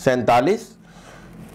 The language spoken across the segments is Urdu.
47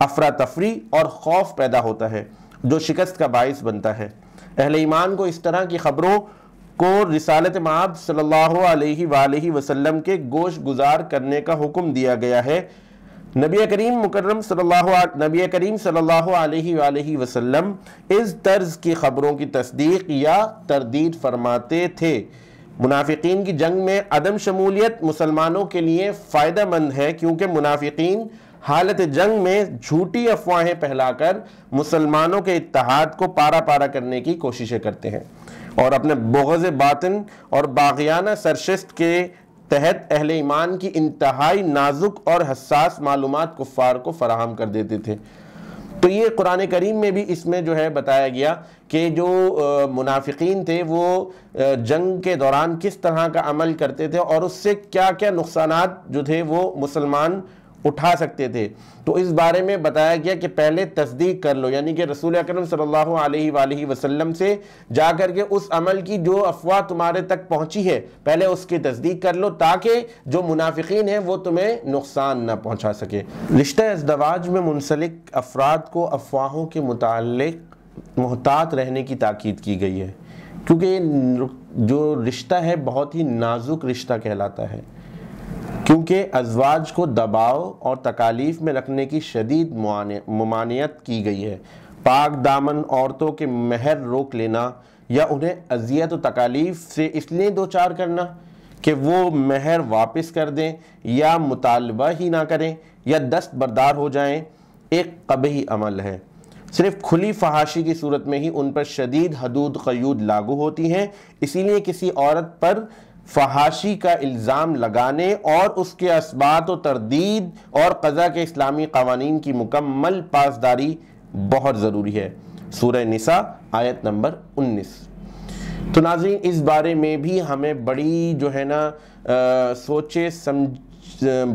افراتفری اور خوف پیدا ہوتا ہے جو شکست کا باعث بنتا ہے۔ اہل ایمان کو اس طرح کی خبروں کو رسالت مآب صلی اللہ علیہ وآلہ وسلم کے گوش گزار کرنے کا حکم دیا گیا ہے۔ نبی کریم صلی اللہ علیہ وآلہ وسلم اس طرز کی خبروں کی تصدیق یا تردید فرماتے تھے۔ منافقین کی جنگ میں عدم شمولیت مسلمانوں کے لیے فائدہ مند ہے، کیونکہ منافقین حالت جنگ میں جھوٹی افواہیں پھیلا کر مسلمانوں کے اتحاد کو پارا پارا کرنے کی کوششیں کرتے ہیں اور اپنے بغض باطن اور باغیانہ سرشت کے تحت اہل ایمان کی انتہائی نازک اور حساس معلومات کفار کو فراہم کر دیتے تھے۔ تو یہ قرآن کریم میں بھی اس میں جو ہے بتایا گیا کہ جو منافقین تھے وہ جنگ کے دوران کس طرح کا عمل کرتے تھے اور اس سے کیا کیا نقصانات جو تھے وہ مسلمان اٹھا سکتے تھے۔ تو اس بارے میں بتایا گیا کہ پہلے تصدیق کر لو، یعنی کہ رسول اکرم صلی اللہ علیہ وآلہ وسلم سے جا کر کے اس عمل کی جو افواہ تمہارے تک پہنچی ہے پہلے اس کی تصدیق کر لو، تاکہ جو منافقین ہیں وہ تمہیں نقصان نہ پہنچا سکے۔ رشتہ ازدواج میں منسلک افراد کو افواہوں کے متعلق محتاط رہنے کی تاکید کی گئی ہے، کیونکہ جو رشتہ ہے بہت ہی نازک رشتہ کہلاتا ہے، کیونکہ ازواج کو دباؤ اور تکالیف میں رکھنے کی شدید ممانعت کی گئی ہے۔ پاک دامن عورتوں کے مہر روک لینا یا انہیں اذیت و تکالیف سے اس لیے دوچار کرنا کہ وہ مہر واپس کر دیں یا مطالبہ ہی نہ کریں یا دست بردار ہو جائیں، ایک قبیح عمل ہے۔ صرف کھلی فحاشی کی صورت میں ہی ان پر شدید حدود قیود لاگو ہوتی ہیں۔ اسی لیے کسی عورت پر فحاشی کا الزام لگانے اور اس کے اثبات و تردید اور قضا کے اسلامی قوانین کی مکمل پاسداری بہت ضروری ہے۔ سورہ نساء آیت نمبر 19۔ تو ناظرین اس بارے میں بھی ہمیں بڑی جو ہے نا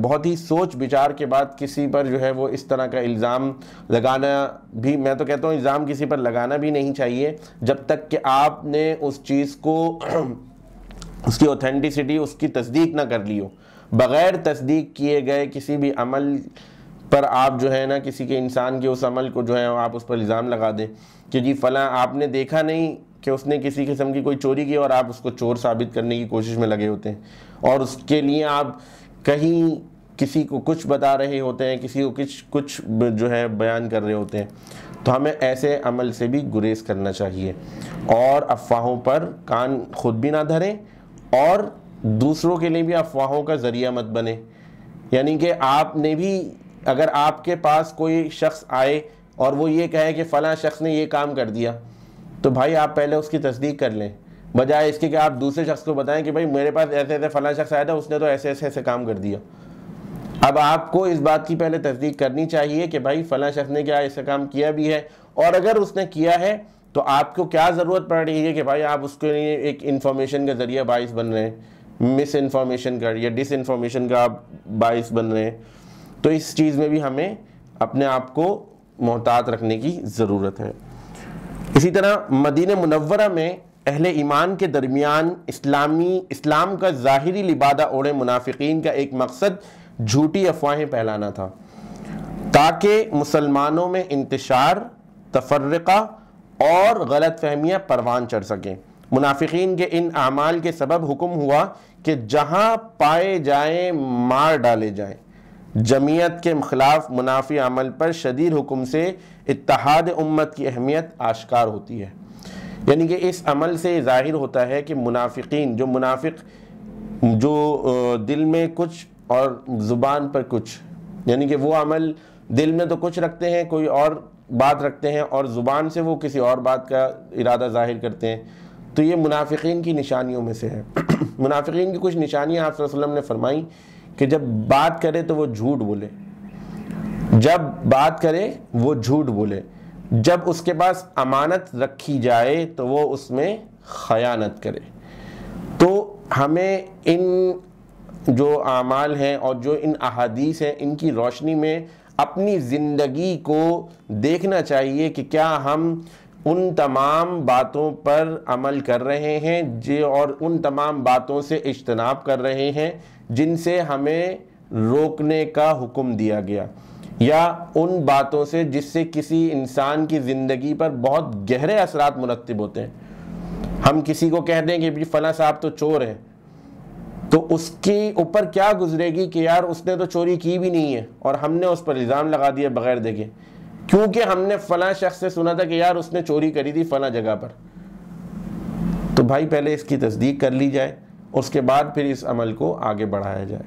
بہت ہی سوچ بچار کے بعد کسی پر جو ہے وہ اس طرح کا الزام لگانا بھی، میں تو کہتا ہوں الزام کسی پر لگانا بھی نہیں چاہیے جب تک کہ آپ نے اس چیز کو اس کی اوتھینٹسٹی، اس کی تصدیق نہ کر لی ہو۔ بغیر تصدیق کیے گئے کسی بھی عمل پر آپ جو ہے نا کسی کے انسان کے اس عمل کو جو ہے آپ اس پر الزام لگا دیں کہ جی فلاں آپ نے دیکھا نہیں کہ اس نے کسی قسم کی کوئی چوری کی اور آپ اس کو چور ثابت کرنے کی کوشش میں لگے ہوتے ہیں اور اس کے لیے آپ کہیں کسی کو کچھ بتا رہے ہوتے ہیں، کسی کو کچھ جو ہے بیان کر رہے ہوتے ہیں۔ تو ہمیں ایسے عمل سے بھی گریز کرنا چاہیے اور افواہوں پر کان خود بھی نہ دھریں اور دوسروں کے لیے بھی افواہوں کا ذریعہ مت بنے۔ یعنی کہ آپ نے بھی اگر آپ کے پاس کوئی شخص آئے اور وہ یہ کہے کہ فلاں شخص نے یہ کام کر دیا، تو بھائی آپ پہلے اس کی تصدیق کر لیں، بجائے اس کے کہ آپ دوسرے شخص کو بتائیں کہ بھائی میرے پاس ایسے ایسے فلاں شخص آیا تھا، اس نے تو ایسے کام کر دیا۔ اب آپ کو اس بات کی پہلے تصدیق کرنی چاہیے کہ بھائی فلاں شخص نے کیا ایسا کام کیا بھی ہے، اور اگر اس نے کیا ہے تو آپ کو کیا ضرورت پڑ رہی ہے کہ بھائی آپ اس کے لیے ایک انفارمیشن کا ذریعہ باعث بن رہے ہیں، مس انفارمیشن کا یا ڈس انفارمیشن کا آپ باعث بن رہے ہیں۔ تو اس چیز میں بھی ہمیں اپنے آپ کو محتاط رکھنے کی ضرورت ہے۔ اسی طرح مدینہ منورہ میں اہل ایمان کے درمیان اسلام کا ظاہری لبادہ اوڑھے منافقین کا ایک مقصد جھوٹی افواہیں پھیلانا تھا تاکہ مسلمانوں میں انتشار، تفرقہ اور غلط فہمیاں پروان چڑھ سکیں۔ منافقین کے ان اعمال کے سبب حکم ہوا کہ جہاں پائے جائیں مار ڈالے جائیں۔ جمعیت کے خلاف منافی عمل پر شدید حکم سے اتحاد امت کی اہمیت آشکار ہوتی ہے۔ یعنی کہ اس عمل سے ظاہر ہوتا ہے کہ منافقین جو دل میں کچھ اور زبان پر کچھ، یعنی کہ وہ عمل دل میں تو کچھ رکھتے ہیں، کوئی اور بات رکھتے ہیں، اور زبان سے وہ کسی اور بات کا ارادہ ظاہر کرتے ہیں۔ تو یہ منافقین کی نشانیوں میں سے ہے۔ منافقین کی کچھ نشانیاں آپ صلی اللہ علیہ وسلم نے فرمائی کہ جب بات کرے تو وہ جھوٹ بولے، جب اس کے پاس امانت رکھی جائے تو وہ اس میں خیانت کرے۔ تو ہمیں ان جو اعمال ہیں اور جو ان احادیث ہیں ان کی روشنی میں اپنی زندگی کو دیکھنا چاہیے کہ کیا ہم ان تمام باتوں پر عمل کر رہے ہیں اور ان تمام باتوں سے اجتناب کر رہے ہیں جن سے ہمیں روکنے کا حکم دیا گیا۔ یا ان باتوں سے جس سے کسی انسان کی زندگی پر بہت گہرے اثرات مرتب ہوتے ہیں۔ ہم کسی کو کہہ دیں کہ بھی فلاں صاحب تو چور ہیں، تو اس کے اوپر کیا گزرے گی کہ یار اس نے تو چوری کی بھی نہیں ہے اور ہم نے اس پر الزام لگا دیا بغیر دیکھے، کیونکہ ہم نے فلاں شخص سے سنا تھا کہ یار اس نے چوری کری تھی فلاں جگہ پر۔ تو بھائی پہلے اس کی تصدیق کر لی جائے، اس کے بعد پھر اس عمل کو آگے بڑھایا جائے۔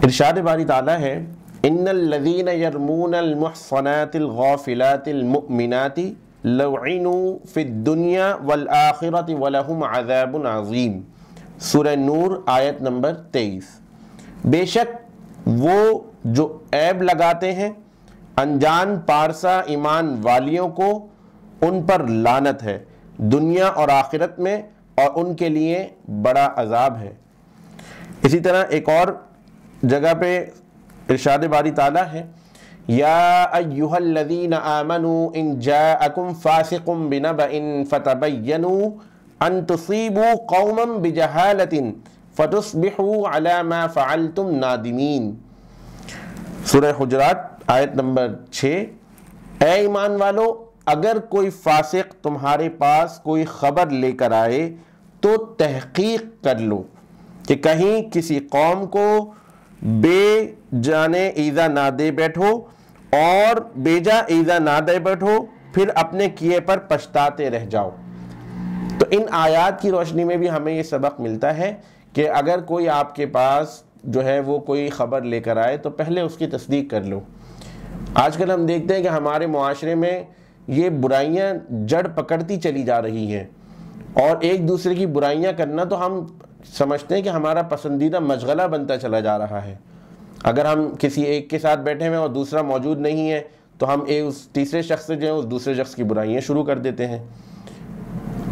ارشاد باری تعالیٰ ہے ان الذین یرمون المحصنات الغافلات المؤمنات لعنوا فی الدنیا والآخرۃ ولہم عذاب عظیم، سورہ نور آیت نمبر 23۔ بے شک وہ جو عیب لگاتے ہیں انجان پارسا ایمان والیوں کو، ان پر لعنت ہے دنیا اور آخرت میں، اور ان کے لیے بڑا عذاب ہے۔ اسی طرح ایک اور جگہ پہ ارشاد باری تعالیٰ ہے یا ایہا الذین آمنوا ان جاءکم فاسق بنبأ فتبینوا ان تصیبوا قوما بجہالۃ فتصبحوا علی ما فعلتم نادمین، سورہ حجرات آیت نمبر 6۔ اے ایمان والو، اگر کوئی فاسق تمہارے پاس کوئی خبر لے کر آئے تو تحقیق کر لو کہ کہیں کسی قوم کو بے جانے ایذا نہ دے بیٹھو، اور بے جا ایذا نہ دے بیٹھو، پھر اپنے کیے پر پچھتاتے رہ جاؤ۔ تو ان آیات کی روشنی میں بھی ہمیں یہ سبق ملتا ہے کہ اگر کوئی آپ کے پاس جو ہے وہ کوئی خبر لے کر آئے تو پہلے اس کی تصدیق کر لو۔ آج کل ہم دیکھتے ہیں کہ ہمارے معاشرے میں یہ برائیاں جڑ پکڑتی چلی جا رہی ہیں، اور ایک دوسرے کی برائیاں کرنا تو ہم سمجھتے ہیں کہ ہمارا پسندیدہ مشغلہ بنتا چلا جا رہا ہے۔ اگر ہم کسی ایک کے ساتھ بیٹھے ہوئے اور دوسرا موجود نہیں ہے تو ہم اس تیسرے شخص سے جو ہے اس دوسرے شخص کی برائیاں شروع کر دیتے ہیں۔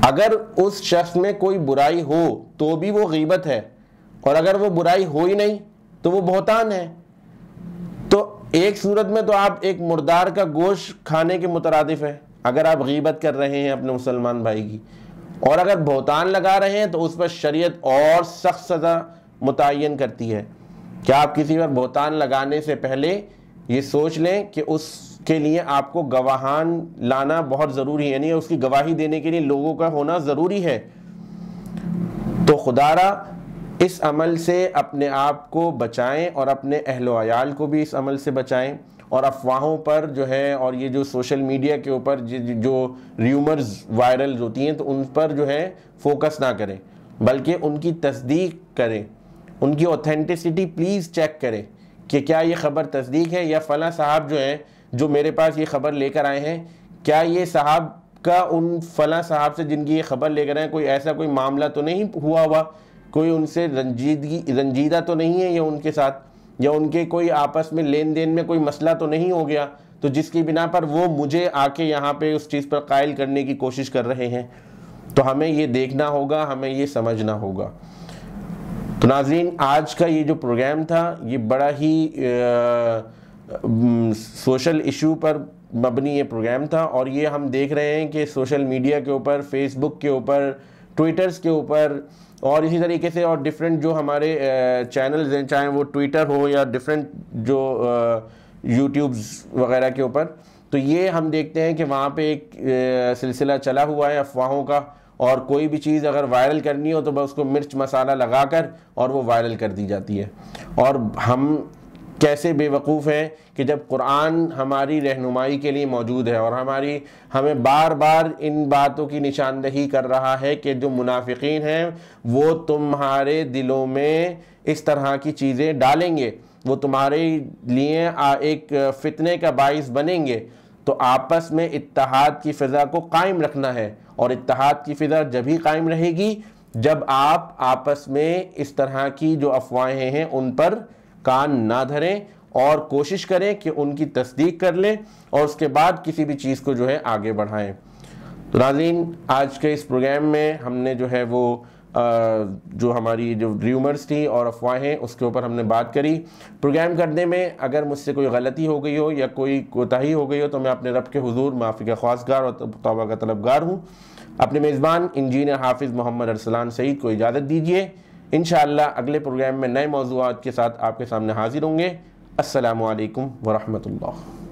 اگر اس شخص میں کوئی برائی ہو تو بھی وہ غیبت ہے، اور اگر وہ برائی ہو ہی نہیں تو وہ بہتان ہے۔ تو ایک صورت میں تو آپ ایک مردار کا گوشت کھانے کے مترادف ہے اگر آپ غیبت کر رہے ہیں اپنے مسلمان بھائی کی، اور اگر بہتان لگا رہے ہیں تو اس پر شریعت اور سخت سزا متعین کرتی ہے کہ آپ کسی پر بہتان لگانے سے پہلے یہ سوچ لیں کہ اس کے لیے آپ کو گواہان لانا بہت ضروری ہے، یعنی اس کی گواہی دینے کے لیے لوگوں کا ہونا ضروری ہے۔ تو خدارا اس عمل سے اپنے آپ کو بچائیں اور اپنے اہل و عیال کو بھی اس عمل سے بچائیں، اور افواہوں پر جو ہے اور یہ جو سوشل میڈیا کے اوپر جو ریومرز وائرل ہوتی ہیں تو ان پر جو ہے فوکس نہ کریں، بلکہ ان کی تصدیق کریں، ان کی اوتھینٹسٹی پلیز چیک کریں کہ کیا یہ خبر تصدیق ہے، یا فلاں صاحب جو ہیں جو میرے پاس یہ خبر لے کر آئے ہیں، کیا یہ صاحب کا ان فلاں صاحب سے جن کی یہ خبر لے کر آئے ہیں کوئی ایسا کوئی معاملہ تو نہیں ہوا، کوئی ان سے رنجیدہ تو نہیں ہے، یا ان کے ساتھ یا ان کے کوئی آپس میں لین دین میں کوئی مسئلہ تو نہیں ہو گیا تو جس کی بنا پر وہ مجھے آ کے یہاں پہ اس چیز پر قائل کرنے کی کوشش کر رہے ہیں۔ تو ہمیں یہ دیکھنا ہوگا، ہمیں یہ سمجھنا ہوگا۔ تو ناظرین، آج کا یہ جو پروگرام تھا یہ بڑا ہی سوشل ایشو پر مبنی یہ پروگرام تھا، اور یہ ہم دیکھ رہے ہیں کہ سوشل میڈیا کے اوپر، فیس بک کے اوپر، ٹویٹرز کے اوپر، اور اسی طریقے سے اور ڈیفرنٹ جو ہمارے چینلز ہیں، چاہے وہ ٹویٹر ہو یا ڈیفرنٹ جو یوٹیوبز وغیرہ کے اوپر، تو یہ ہم دیکھتے ہیں کہ وہاں پہ ایک سلسلہ چلا ہوا ہے افواہوں کا، اور کوئی بھی چیز اگر وائرل کرنی ہو تو بس اس کو مرچ مسالہ لگا کر اور وہ وائرل کر دی جاتی ہے۔ اور ہم کیسے بے وقوف ہیں کہ جب قرآن ہماری رہنمائی کے لیے موجود ہے اور ہمیں بار بار ان باتوں کی نشاندہی کر رہا ہے کہ جو منافقین ہیں وہ تمہارے دلوں میں اس طرح کی چیزیں ڈالیں گے، وہ تمہارے لیے ایک فتنے کا باعث بنیں گے، تو آپس میں اتحاد کی فضا کو قائم رکھنا ہے، اور اتحاد کی فضا جب ہی قائم رہے گی جب آپ آپس میں اس طرح کی جو افواہیں ہیں ان پر کان نہ دھریں اور کوشش کریں کہ ان کی تصدیق کر لیں اور اس کے بعد کسی بھی چیز کو جو ہے آگے بڑھائیں۔ تو ناظرین، آج کے اس پروگرام میں ہم نے جو ہے وہ جو ہماری جو ریومرز تھی اور افواہیں اس کے اوپر ہم نے بات کری۔ پروگرام کرنے میں اگر مجھ سے کوئی غلطی ہو گئی ہو یا کوئی کوتاہی ہو گئی ہو تو میں اپنے رب کے حضور معافی کا خواستگار اور توبہ کا طلبگار ہوں۔ اپنے میزبان انجینئر حافظ محمد ارسلان سعید کو اجازت دیجیے۔ انشاءاللہ اگلے پروگرام میں نئے موضوعات کے ساتھ آپ کے سامنے حاضر ہوں گے۔ السلام علیکم ورحمۃ اللہ۔